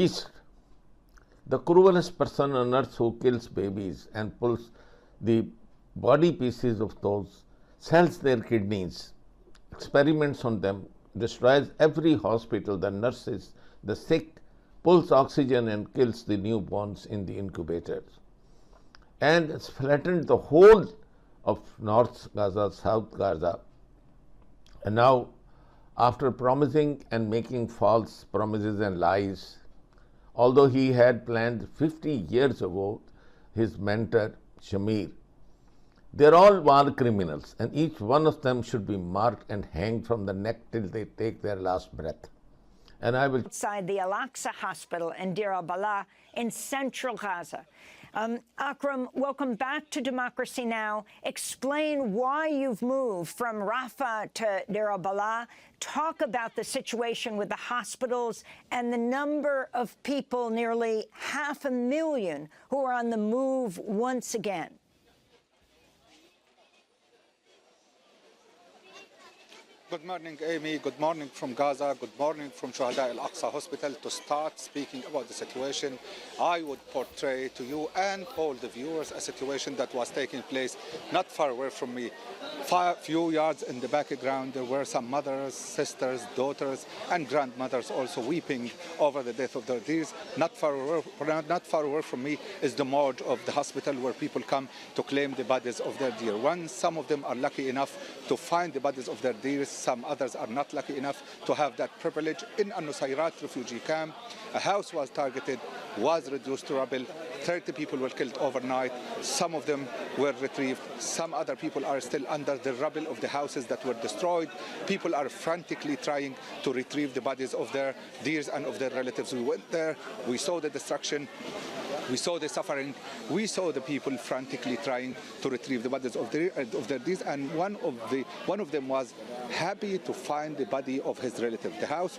beast, the cruelest person on earth who kills babies and pulls the body pieces of those, sells their kidneys, experiments on them, destroys every hospital, the nurses, the sick, pulls oxygen and kills the newborns in the incubators. And it's flattened the whole of North Gaza, South Gaza. And now, after promising and making false promises and lies, although he had planned 50 years ago, his mentor, Shamir, they're all war criminals, and each one of them should be marked and hanged from the neck till they take their last breath. And I will... Outside the Al-Aqsa Hospital in Deir al-Balah in central Gaza. Akram, welcome back to Democracy Now! Explain why you've moved from Rafah to Deir al-Balah. Talk about the situation with the hospitals and the number of people, nearly 500,000, who are on the move once again. Good morning, Amy. Good morning from Gaza. Good morning from Shuhada Al-Aqsa Hospital. To start speaking about the situation, I would portray to you and all the viewers a situation that was taking place not far away from me. Few yards in the background, there were some mothers, sisters, daughters, and grandmothers also weeping over the death of their dears. Not far away from me is the morgue of the hospital where people come to claim the bodies of their dear ones. Some of them are lucky enough to find the bodies of their dears. Some others are not lucky enough to have that privilege. In Al-Nusayrat refugee camp, a house was targeted, was reduced to rubble. 30 people were killed overnight. Some of them were retrieved. Some other people are still under the rubble of the houses that were destroyed. People are frantically trying to retrieve the bodies of their dears and of their relatives. We went there, we saw the destruction, we saw the suffering, we saw the people frantically trying to retrieve the bodies of their dears, and one of them was happy to find the body of his relative. The house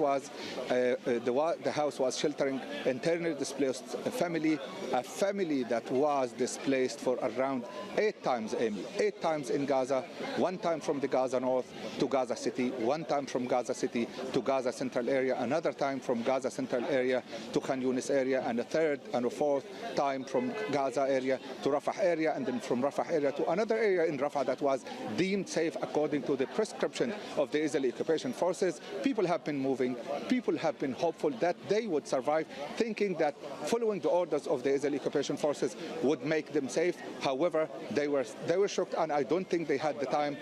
was sheltering internally displaced family, a family that was displaced for around 8 times, Amy. 8 times in Gaza, 1 time from the Gaza North to Gaza City, 1 time from Gaza City to Gaza Central area, another time from Gaza Central area to Khan Yunis area, and a third and a fourth time from Gaza area to Rafah area, and then from Rafah area to another area in Rafah that was deemed safe according to the prescription of the Israeli occupation forces. People have been moving. People have been hopeful that they would survive, thinking that following the orders of the Israeli occupation forces would make them safe. However, they were shocked, and I don't think they had the time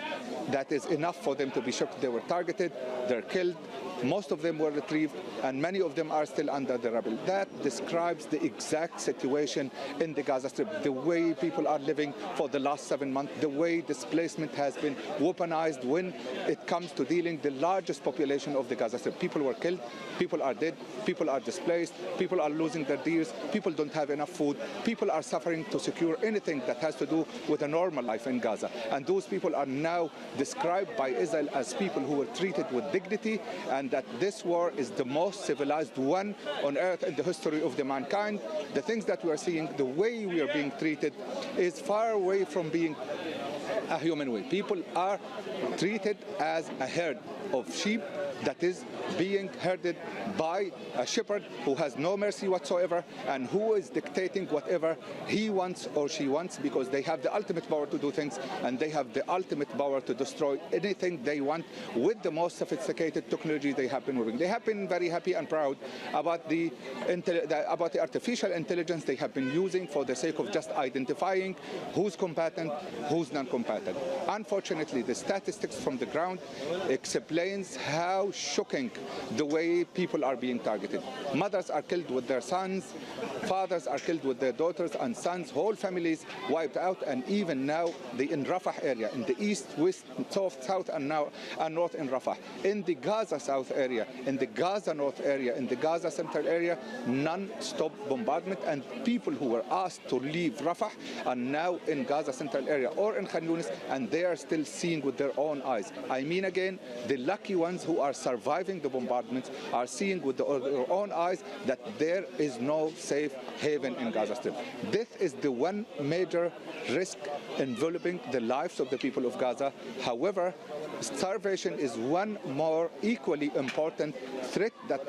that is enough for them to be shocked. They were targeted, they're killed. Most of them were retrieved, and many of them are still under the rubble. That describes the exact situation in the Gaza Strip, the way people are living for the last 7 months, the way displacement has been weaponized when it comes to dealing the largest population of the Gaza Strip. People were killed, people are dead, people are displaced, people are losing their dears, people don't have enough food, people are suffering to secure anything that has to do with a normal life in Gaza. And those people are now described by Israel as people who were treated with dignity, and that this war is the most civilized one on earth in the history of the mankind. The things that we are seeing, the way we are being treated, is far away from being a human way. People are treated as a herd of sheep that is being herded by a shepherd who has no mercy whatsoever and who is dictating whatever he wants or she wants, because they have the ultimate power to do things, and they have the ultimate power to destroy anything they want with the most sophisticated technology they have been moving. They have been very happy and proud about the artificial intelligence they have been using for the sake of just identifying who's combatant, who's non-combatant. Unfortunately, the statistics from the ground explains how shocking the way people are being targeted. Mothers are killed with their sons, fathers are killed with their daughters and sons, whole families wiped out, and even now in Rafah area, in the east, west, south and north in Rafah, in the Gaza South area, in the Gaza North area, in the Gaza Central area, non-stop bombardment, and people who were asked to leave Rafah are now in Gaza Central area or in Khan Yunis and they are still seeing with their own eyes. I mean, again, the lucky ones who are surviving the bombardments are seeing with their own eyes that there is no safe haven in Gaza Strip. Death is the one major risk enveloping the lives of the people of Gaza. However, starvation is one more equally important threat that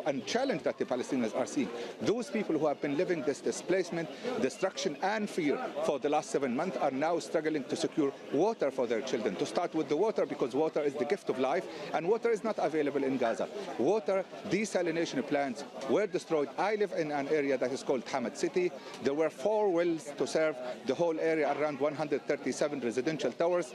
and challenge that the Palestinians are seeing. Those people who have been living this displacement, destruction, and fear for the last 7 months are now struggling to secure water for their children. To start with the water, because water is the gift of life, and water is not available in Gaza. Water desalination plants were destroyed. I live in an area that is called Hamad City. There were 4 wells to serve the whole area, around 137 residential towers.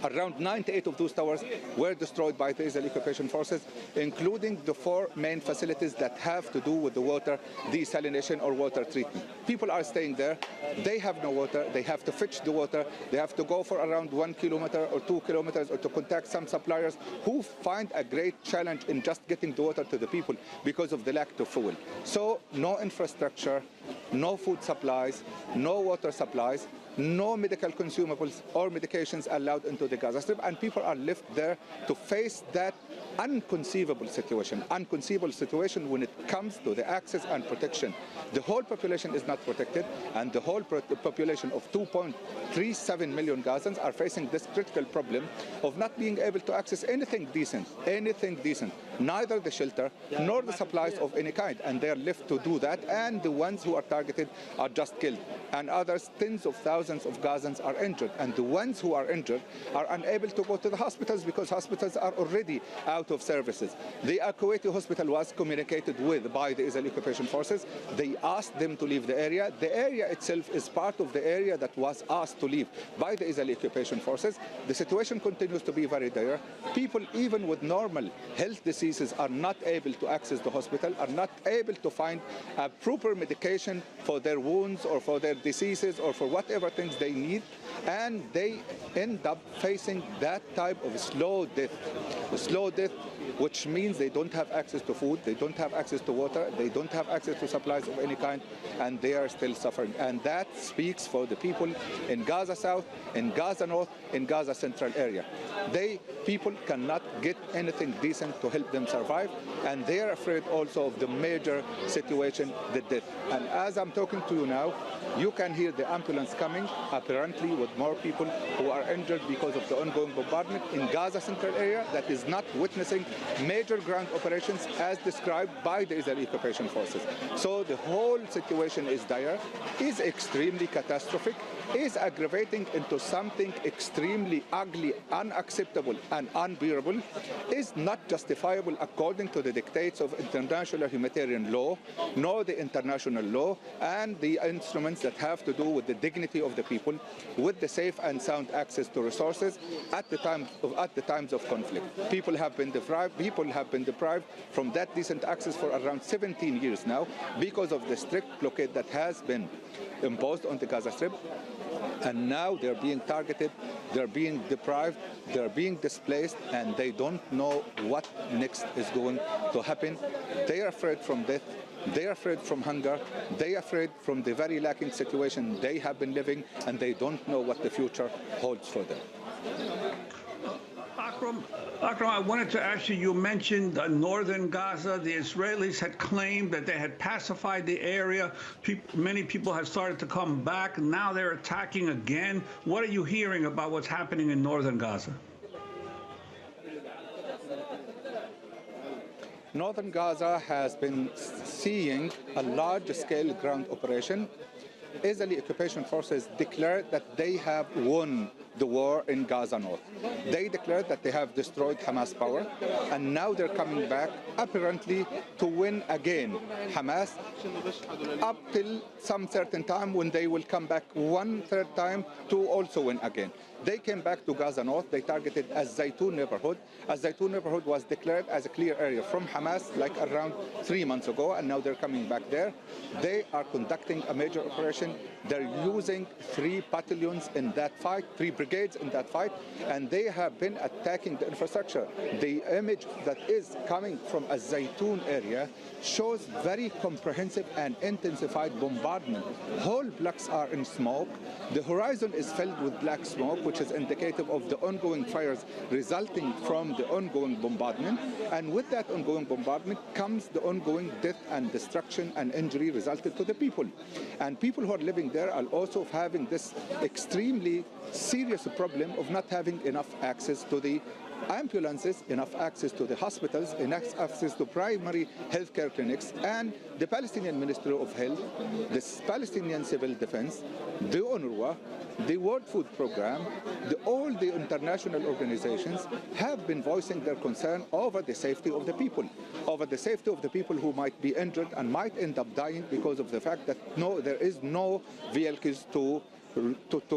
Around 98 of those towers were destroyed by the Israeli occupation forces, including the 4 main facilities that have to do with the water desalination or water treatment. People are staying there. They have no water. They have to fetch the water. They have to go for around 1 kilometer or 2 kilometers or to contact some suppliers who find a great challenge in just getting the water to the people because of the lack of fuel. So no infrastructure, no food supplies, no water supplies, no medical consumables or medications allowed into the Gaza Strip, and people are left there to face that inconceivable situation when it comes to the access and protection. The whole population is not protected, and the whole population of 2.37 million Gazans are facing this critical problem of not being able to access anything decent, neither the shelter nor the supplies of any kind, and they are left to do that, and the ones who are targeted are just killed, and others, tens of thousands of Gazans are injured, and the ones who are injured are unable to go to the hospitals because hospitals are already out of services. The Kuwaiti hospital was communicated with by the Israeli occupation forces. They asked them to leave the area. The area itself is part of the area that was asked to leave by the Israeli occupation forces. The situation continues to be very dire. People, even with normal health diseases, are not able to access the hospital, are not able to find a proper medication for their wounds or for their diseases or for whatever things they need, and they end up facing that type of slow death, which means they don't have access to food, they don't have access to water, they don't have access to supplies of any kind, and they are still suffering. And that speaks for the people in Gaza South, in Gaza North, in Gaza Central area. People cannot get anything decent to help them survive, and they are afraid also of the major situation, the death. And as I'm talking to you now, you can hear the ambulance coming, apparently with more people who are injured because of the ongoing bombardment in Gaza Central area that is not witnessing major ground operations as described by the Israeli occupation forces. So the whole situation is dire, is extremely catastrophic, is aggravating into something extremely ugly, unacceptable, and unbearable, is not justifiable according to the dictates of international humanitarian law, nor the international law, and the instruments that have to do with the dignity of the people, with the safe and sound access to resources at the times of conflict. People have been deprived from that decent access for around 17 years now because of the strict blockade that has been imposed on the Gaza Strip. And now they're being targeted, they're being deprived, they're being displaced, and they don't know what next is going to happen. They are afraid from death, they are afraid from hunger, they are afraid from the very lacking situation they have been living, and they don't know what the future holds for them. Akram, I wanted to ask you, you mentioned northern Gaza. The Israelis had claimed that they had pacified the area. Many people have started to come back. Now they're attacking again. What are you hearing about what's happening in northern Gaza? Northern Gaza has been seeing a large-scale ground operation. Israeli occupation forces declared that they have won the war in Gaza North. They declared that they have destroyed Hamas power, and now they're coming back apparently to win again Hamas up till some certain time when they will come back one third time to also win again. They came back to Gaza North. They targeted Az-Zaytun neighborhood. Az-Zaytun neighborhood was declared as a clear area from Hamas like around 3 months ago, and now they're coming back there. They are conducting a major operation. They're using 3 battalions in that fight, 3 brigades in that fight, and they have been attacking the infrastructure. The image that is coming from a Zaytun area shows very comprehensive and intensified bombardment. Whole blocks are in smoke. The horizon is filled with black smoke, which is indicative of the ongoing fires resulting from the ongoing bombardment. And with that ongoing bombardment comes the ongoing death and destruction and injury resulted to the people. And people who are living there are also having this extremely serious problem of not having enough access to the ambulances, enough access to the hospitals, enough access to primary healthcare clinics, and the Palestinian Ministry of Health, the Palestinian Civil Defense, the UNRWA, the World Food Program, all the international organizations have been voicing their concern over the safety of the people, who might be injured and might end up dying because of the fact that there is no vehicles to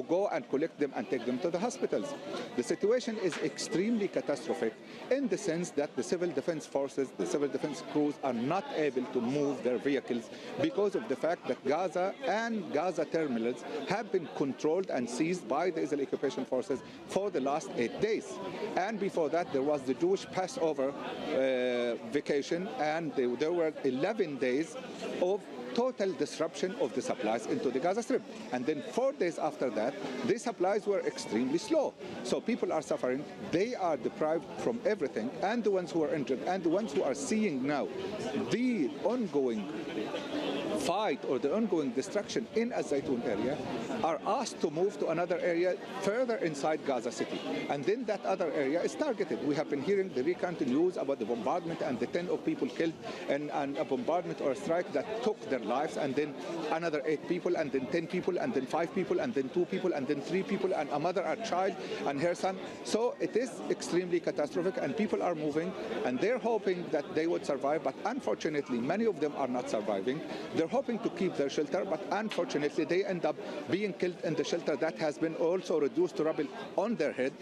go and collect them and take them to the hospitals. The situation is extremely catastrophic in the sense that the civil defense forces, the civil defense crews are not able to move their vehicles because of the fact that Gaza and Gaza terminals have been controlled and seized by the Israeli occupation forces for the last 8 days. And before that, there was the Jewish Passover vacation, and there were 11 days of total disruption of the supplies into the Gaza Strip. And then 4 days after that, the supplies were extremely slow. So people are suffering. They are deprived from everything. And the ones who are injured and the ones who are seeing now the ongoing fight or the ongoing destruction in a Zaytun area are asked to move to another area further inside Gaza City. And then that other area is targeted. We have been hearing the recent news about the bombardment and the 10 of people killed and a bombardment or a strike that took their lives, and then another 8 people, and then 10 people, and then 5 people, and then 2 people, and then 3 people, and a mother, a child, and her son. So it is extremely catastrophic, and people are moving, and they're hoping that they would survive, but unfortunately, many of them are not surviving. They're hoping to keep their shelter, but unfortunately, they end up being killed in the shelter that has been also reduced to rubble on their head.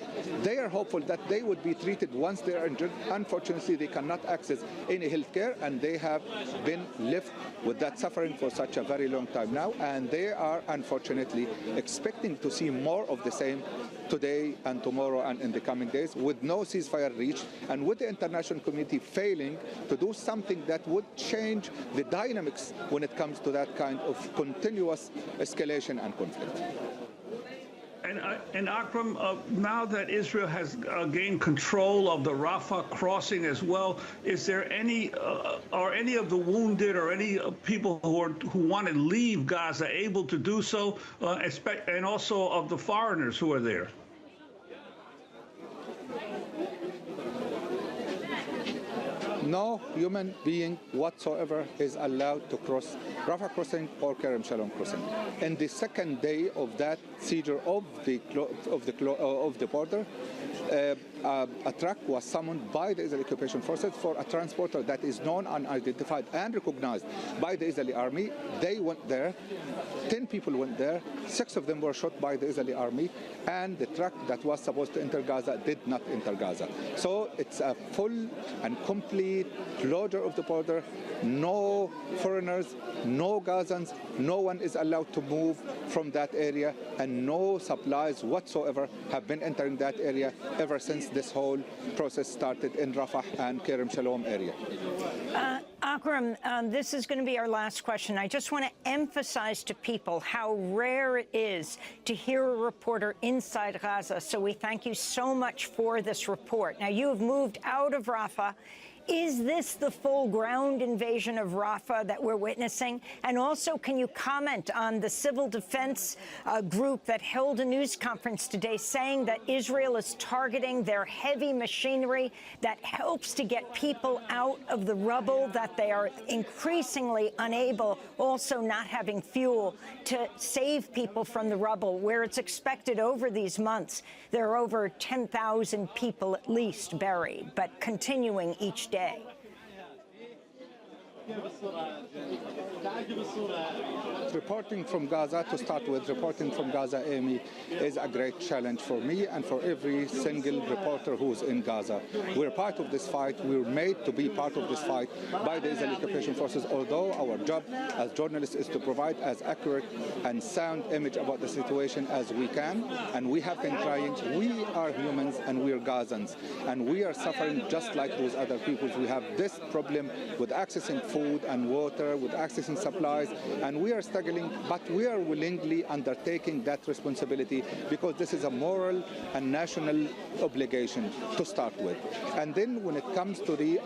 They are hopeful that they would be treated once they are injured. Unfortunately, they cannot access any health care, and they have been left with that suffering for such a very long time now, and they are unfortunately expecting to see more of the same today and tomorrow and in the coming days, with no ceasefire reached, and with the international community failing to do something that would change the dynamics when it comes to that kind of continuous escalation and conflict. And Akram, now that Israel has gained control of the Rafah crossing as well, is there any, are any of the wounded or any people who want to leave Gaza able to do so, and also of the foreigners who are there? No human being whatsoever is allowed to cross Rafah crossing or Kerem Shalom crossing. In the second day of that seizure of the border, a truck was summoned by the Israeli occupation forces for a transporter that is known, unidentified, and recognized by the Israeli army. They went there. 10 people went there. 6 of them were shot by the Israeli army, and the truck that was supposed to enter Gaza did not enter Gaza. So it's a full and complete closure of the border. No foreigners, no Gazans, no one is allowed to move from that area, and no supplies whatsoever have been entering that area ever since this whole process started in Rafah and Kerem Shalom area. Akram, this is going to be our last question. I just want to emphasize to people how rare it is to hear a reporter inside Gaza, so we thank you so much for this report. Now, you have moved out of Rafah. Is this the full ground invasion of Rafah that we're witnessing? And also, can you comment on the civil defense group that held a news conference today saying that Israel is targeting their heavy machinery that helps to get people out of the rubble, that they are increasingly unable, also not having fuel, to save people from the rubble, where it's expected over these months there are over 10,000 people at least buried, but continuing each day? Reporting from Gaza, to start with, reporting from Gaza, Amy, is a great challenge for me and for every single reporter who's in Gaza. We're part of this fight. We're made to be part of this fight by the Israeli occupation forces, although our job as journalists is to provide as accurate and sound image about the situation as we can, and we have been trying. We are humans and we are Gazans, and we are suffering just like those other peoples. We have this problem with accessing food and water, with accessing supplies, and we are struggling, but we are willingly undertaking that responsibility because this is a moral and national obligation to start with. And then when it comes to the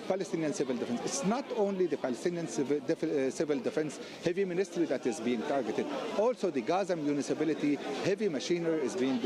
Palestinian civil defense, it's not only the Palestinian civil defense heavy ministry that is being targeted. Also the Gaza municipality heavy machinery is being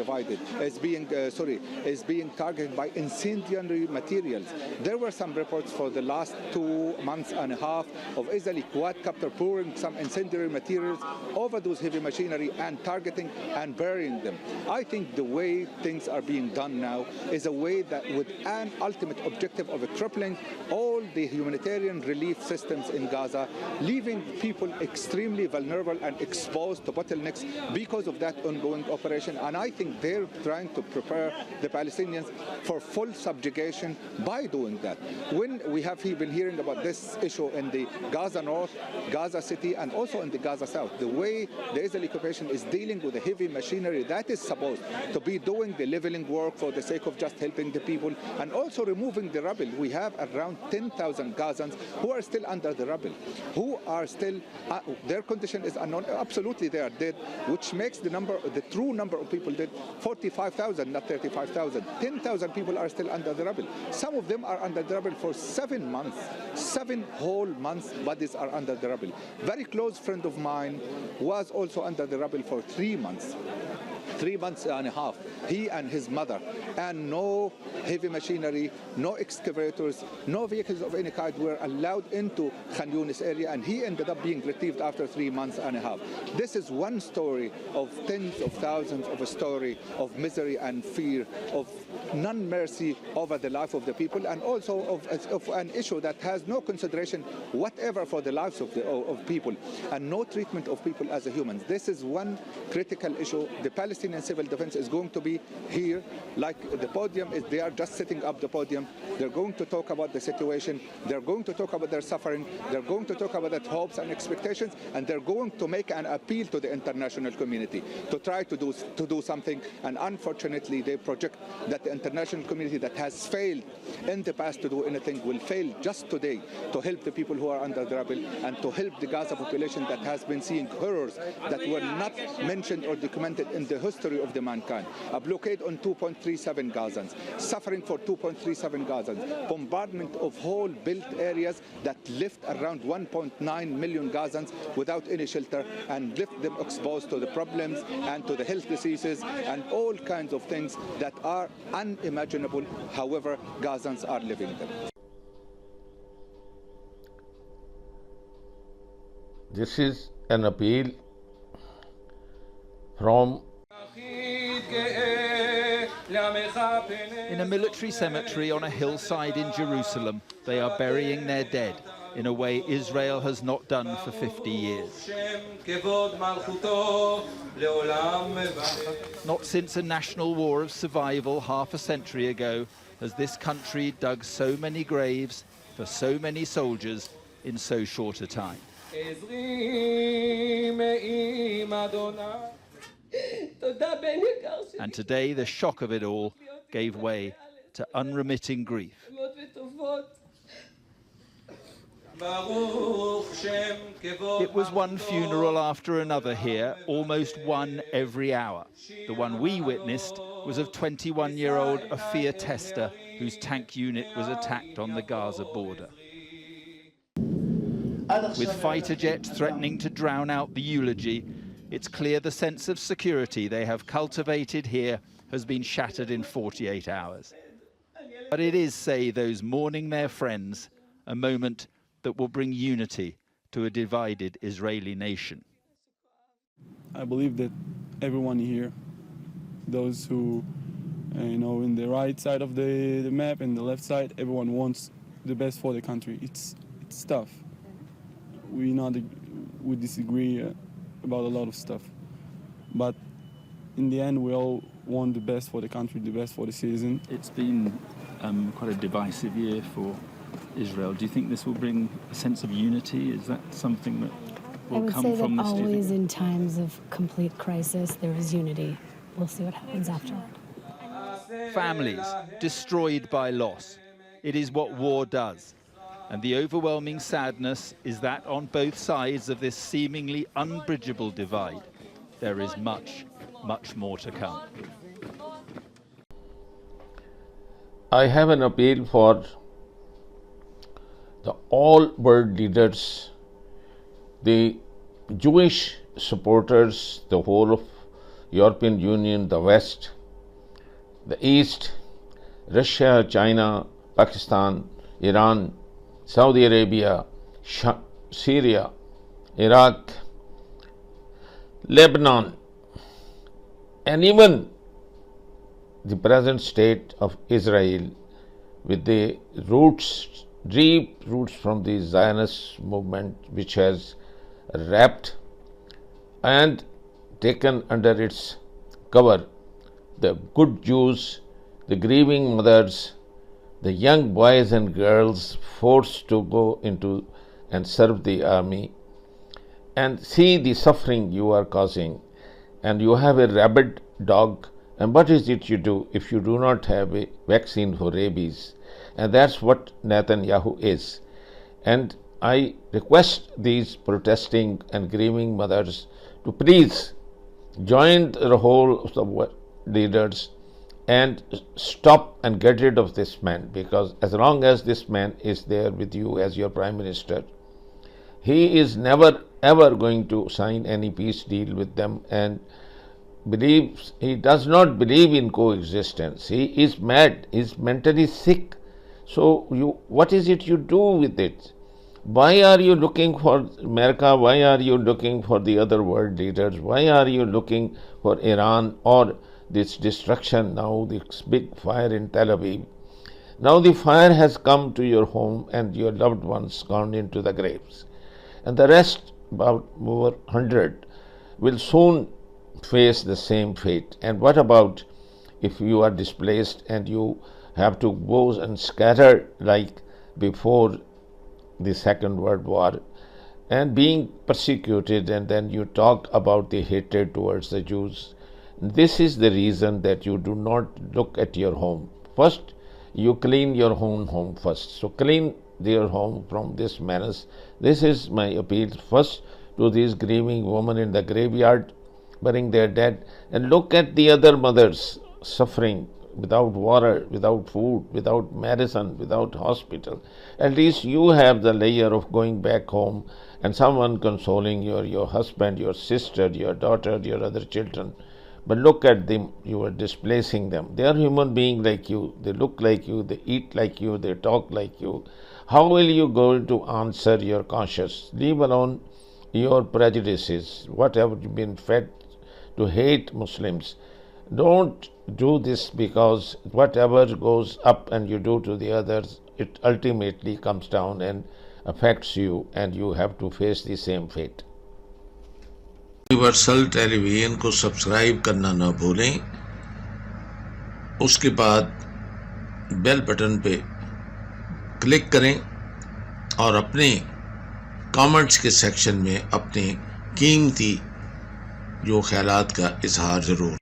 targeted by incendiary materials. There were some reports for the last 2 months and a half of Israeli quadcopter pouring some incendiary materials over those heavy machinery and targeting and burying them. I think the way things are being done now is a way that with an ultimate objective of crippling all the humanitarian relief systems in Gaza, leaving people extremely vulnerable and exposed to bottlenecks because of that ongoing operation. And I think they're trying to prepare the Palestinians for full subjugation by doing that. When we have been hearing about this issue in the Gaza North, Gaza City, and also in the Gaza South, the way the Israeli occupation is dealing with the heavy machinery that is supposed to be doing the leveling work for the sake of just helping the people and also removing the rubble. We have around 10,000 Gazans who are still under the rubble, who are still, their condition is unknown. Absolutely they are dead, which makes the true number of people dead 45,000, not 35,000. 10,000 people are still under the rubble. Some of them are under the rubble for 7 months. 7 whole months bodies are under the rubble. Very close friend of mine was also under the rubble for 3 months. 3 months and a half, he and his mother, and no heavy machinery, no excavators, no vehicles of any kind were allowed into Khan Yunis area, and he ended up being retrieved after 3 months and a half. This is one story of tens of thousands of a story of misery and fear, of non-mercy over the life of the people, and also of an issue that has no consideration whatever for the lives of people, and no treatment of people as humans. This is one critical issue. The Palestinian civil defense is going to be here, like the podium is, they are just setting up the podium. They're going to talk about the situation, they're going to talk about their suffering, they're going to talk about their hopes and expectations, and they're going to make an appeal to the international community to try to do something. And unfortunately they project that the international community that has failed in the past to do anything will fail just today to help the people who are under the rubble and to help the Gaza population that has been seeing horrors that were not mentioned or documented in the history of the mankind. A blockade on 2.37 Gazans, suffering for 2.37 Gazans, bombardment of whole built areas that left around 1.9 million Gazans without any shelter and left them exposed to the problems and to the health diseases and all kinds of things that are unimaginable. However, Gazans are living them. This is an appeal from in a military cemetery on a hillside in Jerusalem, they are burying their dead in a way Israel has not done for 50 years. Not since a national war of survival half a century ago has this country dug so many graves for so many soldiers in so short a time. And today the shock of it all gave way to unremitting grief. It was one funeral after another here, almost one every hour. The one we witnessed was of 21-year-old Afia Tester, whose tank unit was attacked on the Gaza border. With fighter jets threatening to drown out the eulogy, it's clear the sense of security they have cultivated here has been shattered in 48 hours. But it is, say those mourning their friends, a moment that will bring unity to a divided Israeli nation. I believe that everyone here, those who, in the right side of the map and the left side, everyone wants the best for the country. It's tough. we disagree about a lot of stuff. But in the end, we all want the best for the country, the best for the citizen. It's been quite a divisive year for Israel. Do you think this will bring a sense of unity? Is that something that will come from this? I would say that always in times of complete crisis, there is unity. We'll see what happens afterward. Families destroyed by loss. It is what war does. And the overwhelming sadness is that on both sides of this seemingly unbridgeable divide, there is much, much more to come. I have an appeal for the all world leaders, the Jewish supporters, the whole of European Union, the West, the East, Russia, China, Pakistan, Iran, Saudi Arabia, Syria, Iraq, Lebanon, and even the present state of Israel with the roots, deep roots from the Zionist movement, which has wrapped and taken under its cover the good Jews, the grieving mothers, the young boys and girls forced to go into and serve the army, and see the suffering you are causing. And you have a rabid dog, and what is it you do if you do not have a vaccine for rabies? And that's what Netanyahu is. And I request these protesting and grieving mothers to please join the whole of the leaders and stop and get rid of this man, because as long as this man is there with you as your prime minister, he is never ever going to sign any peace deal with them, and he does not believe in coexistence. He is mad, he is mentally sick. So what is it you do with it? Why are you looking for America? Why are you looking for the other world leaders? Why are you looking for Iran or this destruction now, this big fire in Tel Aviv? Now the fire has come to your home and your loved ones gone into the graves. And the rest, about over 100, will soon face the same fate. And what about if you are displaced and you have to go and scatter like before the Second World War and being persecuted, and then you talk about the hatred towards the Jews? This is the reason that you do not look at your home. First, you clean your own home first. So clean their home from this menace. This is my appeal first to these grieving women in the graveyard, burying their dead, and look at the other mothers suffering without water, without food, without medicine, without hospital. At least you have the layer of going back home and someone consoling your husband, your sister, your daughter, your other children. But look at them, you are displacing them. They are human beings like you, they look like you, they eat like you, they talk like you. How will you go to answer your conscience? Leave alone your prejudices, what have you been fed to hate Muslims. Don't do this, because whatever goes up and you do to the others, it ultimately comes down and affects you, and you have to face the same fate. Universal television को subscribe करना ना भूलें, उसके बाद bell button पे click करें और अपने कमेंट्स के सेक्शन में अपने कीमती जो ख्यालात का इजहार ज़रूर